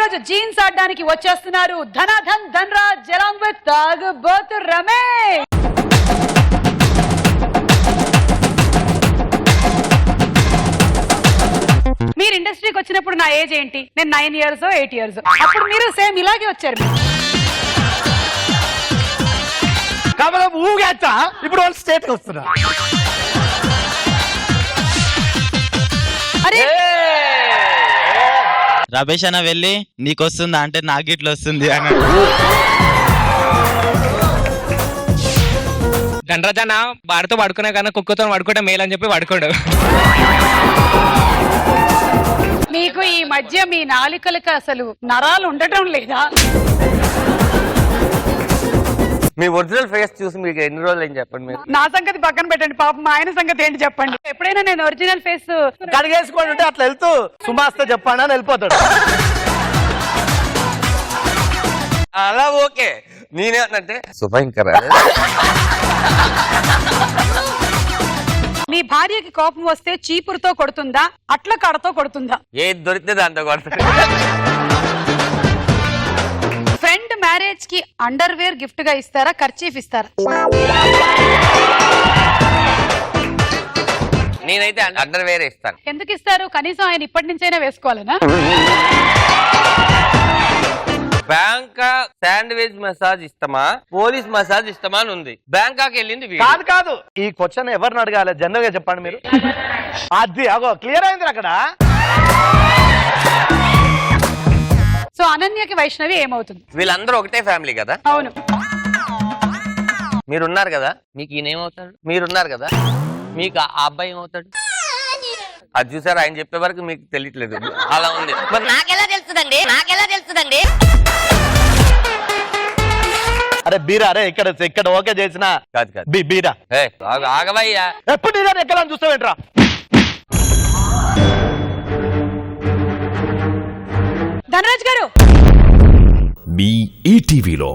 రోజు జీన్స్ ఆడడానికి వచ్చేస్తున్నారు ధనాధన్ ధన్రాజ్ along with తాగుబోతు రమేష్. మీరు ఇండస్ట్రీకి వచ్చినప్పుడు నా ఏజ్ ఏంటి? నేను 9 years 8 years. అప్పుడు మీరు సేమ్ ఇలాగే వచ్చారు. కాబట్టి ఊగేచ్చా ఇప్పుడు వాళ్ళు స్టేట్ కి వస్తున్నా. అరే రమేష్ అన్న వెళ్ళి నీకు వస్తుందా అంటే నాకు ఇట్లా వస్తుంది అని. ధనరాజన్న వాడితో పడుకునే కన్నా కుక్కతో పడుకుంటే మేలు అని చెప్పి పడుకోడు. మీకు ఈ మధ్య మీ నాలికలకు అసలు నరాలు ఉండటం లేదా? మీ ఒరిజినల్ ఫేస్ చూసి మీకు ఎన్ని రోజులు ఏం చెప్పండి మీరు? నా సంగతి పక్కన పెట్టండి, పాపం మా ఆయన సంగతి ఏంటి చెప్పండి. ఎప్పుడైనా నేను ఒరిజినల్ ఫేస్ కడిగేసుకోండి ఉంటే అట్లా వెళ్తూ సుమాస్తో చెప్పండి అని వెళ్ళిపోతాడు. అలా ఓకే, నేనేంటంటే శుభంకర. మీ భార్యకి కోపం వస్తే చీపురుతో కొడుతుందా, అట్ల కాడతో కొడుతుందా? ఏది దొరికితే దాంతో కొడతాడు. ఫ్రెండ్ మ్యారేజ్ కి అండర్ వేర్ గిఫ్ట్ గా ఇస్తారా, కర్చీఫ్ ఇస్తారా? నేనైతే అండర్ వేరే ఇస్తాను. ఎందుకు ఇస్తారు? కనీసం ఆయన ఇప్పటి నుంచైనా వేసుకోవాలనా? బ్యాంకాక్ శాండ్విచ్ మసాజ్ ఇస్తామా, పోలీస్ మసాజ్ ఇస్తామా అని ఉంది. బ్యాంకాక్ వెళ్ళింది వీడు. కాదు కాదు, ఈ క్వశ్చన్ ఎవరిని అడగాలి? జనరల్ గా చెప్పండి మీరు. అది అగో క్లియర్ అయింది అక్కడ. సో అనన్యకి వైష్ణవి ఏమవుతుంది? వీళ్ళందరూ ఒకటే ఫ్యామిలీ కదా. అవును. మీరున్నారు కదా, మీకు ఈయన ఏమవుతాడు? మీరున్నారు కదా, మీకు ఆ అబ్బాయి ఏమవుతాడు? అది చూసారు, ఆయన చెప్పే వరకు మీకు తెలియట్లేదు. అలా ఉంది. మరి నాకెలా తెలుస్తుందండి? నాకెలా తెలుస్తుందండి? అరే బీరా, అరే ఇక్కడ ఓకే చేసిన కాదు కాదు బీరా. ఆగవయ్యా, ఎప్పుడు నీ దాన్ని ఎక్కడ చూస్తావేంట్రా? ధనరాజ్ గారు మీ ఈటీవీలో